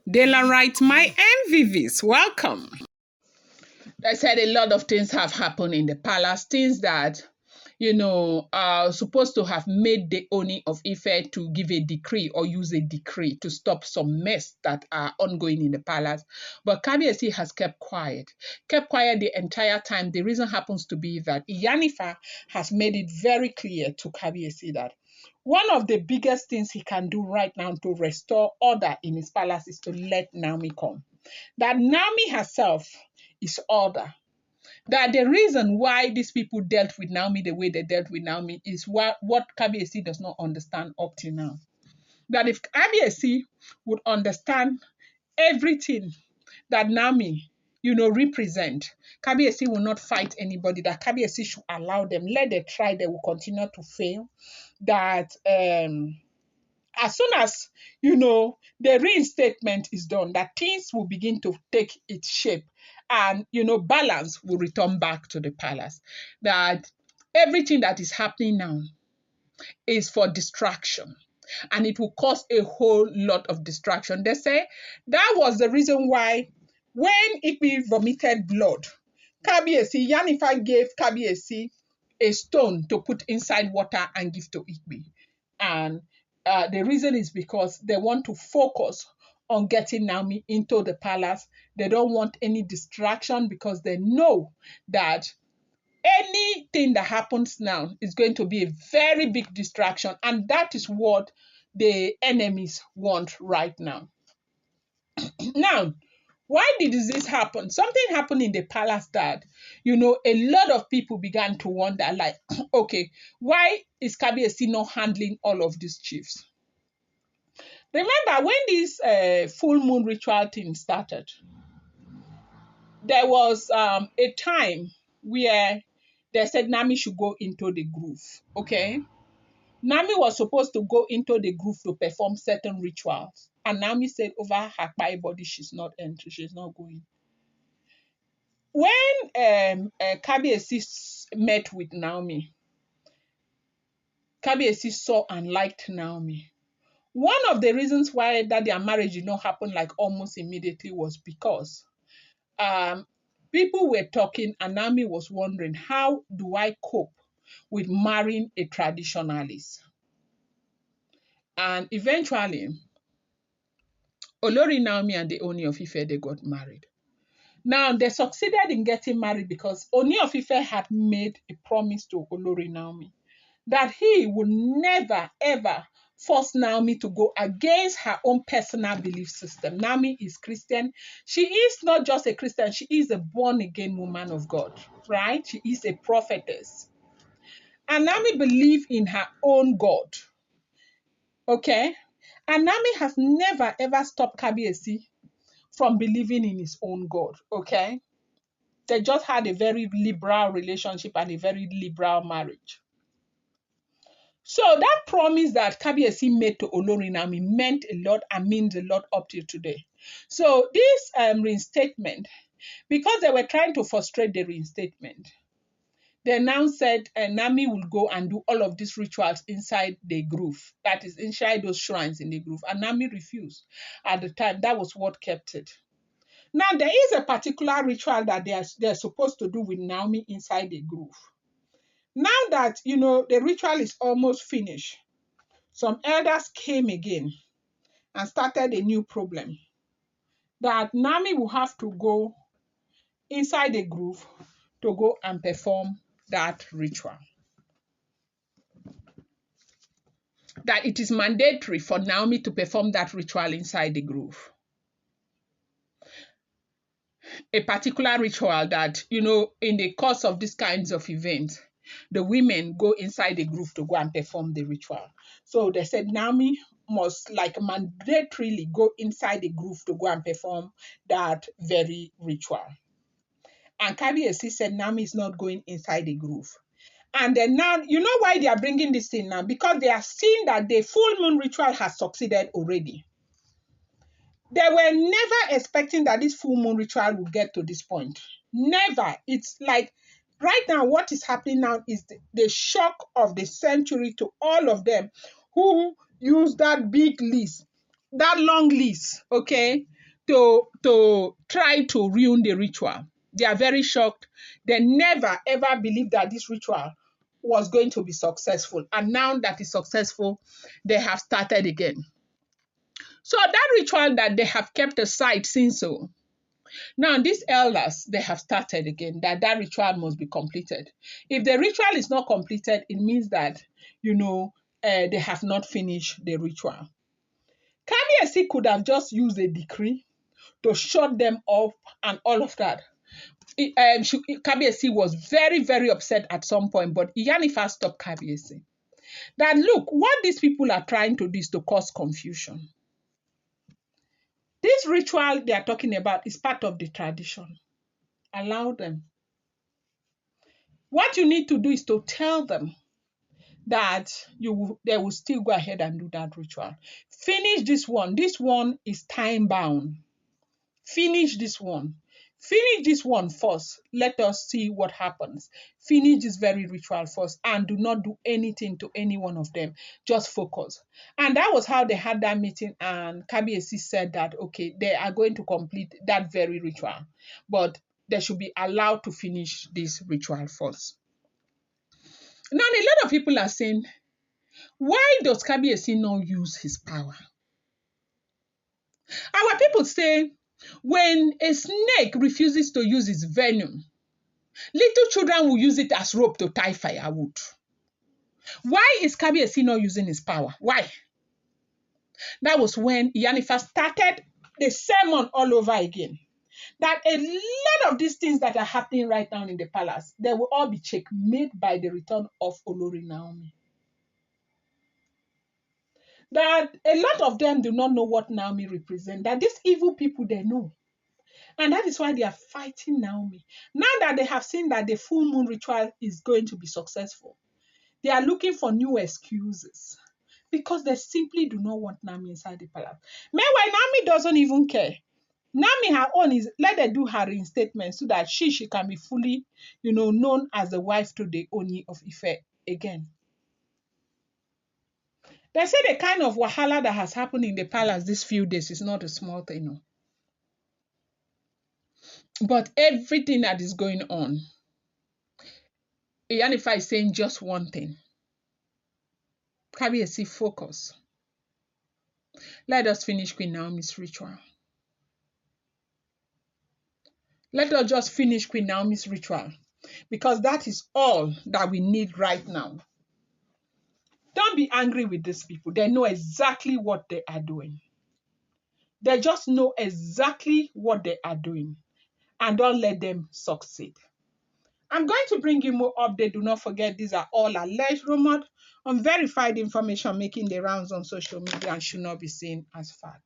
Daylight, my MVVs, welcome. I said a lot of things have happened in the palace, things that, are supposed to have made the Ooni of Ife to give a decree or use a decree to stop some mess that are ongoing in the palace. But Kabiyesi has kept quiet the entire time. The reason happens to be that Iyanifa has made it very clear to Kabiyesi that one of the biggest things he can do right now to restore order in his palace is to let Naomi come. That Naomi herself is order. That the reason why these people dealt with Naomi the way they dealt with Naomi is what Kabiyesi does not understand up to now. That if Kabiyesi would understand everything that Naomi, represent, Kabiyesi will not fight anybody. That Kabiyesi should allow them, let them try, they will continue to fail. That as soon as the reinstatement is done, that things will begin to take its shape and balance will return back to the palace. That everything that is happening now is for distraction, and it will cause a whole lot of distraction. They say that was the reason why when Ife vomited blood, Iyanifa gave Kabiyesi a stone to put inside water and give to Ife. And the reason is because they want to focus on getting Naomi into the palace. They don't want any distraction because they know that anything that happens now is going to be a very big distraction. And that is what the enemies want right now. Now, why did this happen? Something happened in the palace that, a lot of people began to wonder, like, okay, why is Kabiyesi not handling all of these chiefs? Remember, when this full moon ritual thing started, there was a time where they said Nami should go into the groove, okay? Nami was supposed to go into the groove to perform certain rituals. And Nami said over her body, she's not entering, she's not going. When Kabiyesi met with Naomi, Kabiyesi saw and liked Naomi. One of the reasons why that their marriage did not happen like almost immediately was because people were talking and Naomi was wondering, how do I cope with marrying a traditionalist? And eventually, Olori Naomi and the Ooni of Ife, they got married. Now, they succeeded in getting married because Ooni of Ife had made a promise to Olori Naomi that he would never, ever force Naomi to go against her own personal belief system. Naomi is Christian. She is not just a Christian, she is a born-again woman of God, right? She is a prophetess. And Naomi believes in her own God, okay? And Naomi has never, ever stopped Kabiyesi from believing in his own God, okay? They just had a very liberal relationship and a very liberal marriage. So that promise that Kabiyesi made to Olori Naomi meant a lot and means a lot up till today. So this reinstatement, because they were trying to frustrate the reinstatement, they now said Naomi will go and do all of these rituals inside the groove, that is inside those shrines in the groove. And Naomi refused at the time. That was what kept it. Now, there is a particular ritual that they're supposed to do with Naomi inside the groove. Now that, the ritual is almost finished, some elders came again and started a new problem. That Naomi will have to go inside the groove to go and perform that ritual. That it is mandatory for Naomi to perform that ritual inside the groove. A particular ritual that, in the course of these kinds of events, the women go inside the groove to go and perform the ritual. So they said Naomi must mandatorily go inside the groove to go and perform that very ritual. And Kabiyesi said Naomi is not going inside the groove. And then now, you know why they are bringing this in now? Because they are seeing that the full moon ritual has succeeded already. They were never expecting that this full moon ritual would get to this point. Never. It's like right now, what is happening now is the shock of the century to all of them who use that big list, that long list, okay? to try to ruin the ritual. They are very shocked. They never ever believed that this ritual was going to be successful. And now that it's successful, they have started again. So that ritual that they have kept aside since so, now these elders, they have started again, that ritual must be completed. If the ritual is not completed, it means that, they have not finished the ritual. Kabiyesi could have just used a decree to shut them up and all of that. Kabiyesi was very, very upset at some point, but Iyanifa stopped Kabiyesi. That look, what these people are trying to do is to cause confusion. This ritual they are talking about is part of the tradition. Allow them. What you need to do is to tell them that they will still go ahead and do that ritual. Finish this one. This one is time bound. Finish this one. Finish this one first. Let us see what happens. Finish this very ritual first and do not do anything to any one of them. Just focus. And that was how they had that meeting, and Kabiyesi said that, okay, they are going to complete that very ritual, but they should be allowed to finish this ritual first. Now, a lot of people are saying, why does Kabiyesi not use his power? Our people say, when a snake refuses to use its venom, little children will use it as rope to tie firewood. Why is Kabiyesi not using his power? Why? That was when Iyanifa started the sermon all over again. That a lot of these things that are happening right now in the palace, they will all be checkmate by the return of Olori Naomi. That a lot of them do not know what Naomi represents. That these evil people, they know. And that is why they are fighting Naomi. Now that they have seen that the full moon ritual is going to be successful, they are looking for new excuses because they simply do not want Naomi inside the palace. Meanwhile, Naomi doesn't even care. Naomi, her own is let her do her reinstatement so that she can be fully, known as the wife to the Ooni of Ife again. They say the kind of wahala that has happened in the palace these few days is not a small thing. But everything that is going on, Iyanifa is saying just one thing. Kabiyesi, focus. Let us finish Queen Naomi's ritual. Let us just finish Queen Naomi's ritual because that is all that we need right now. Don't be angry with these people. They know exactly what they are doing. They just know exactly what they are doing. And don't let them succeed. I'm going to bring you more updates. Do not forget, these are all alleged, rumored, unverified information making the rounds on social media and should not be seen as fact.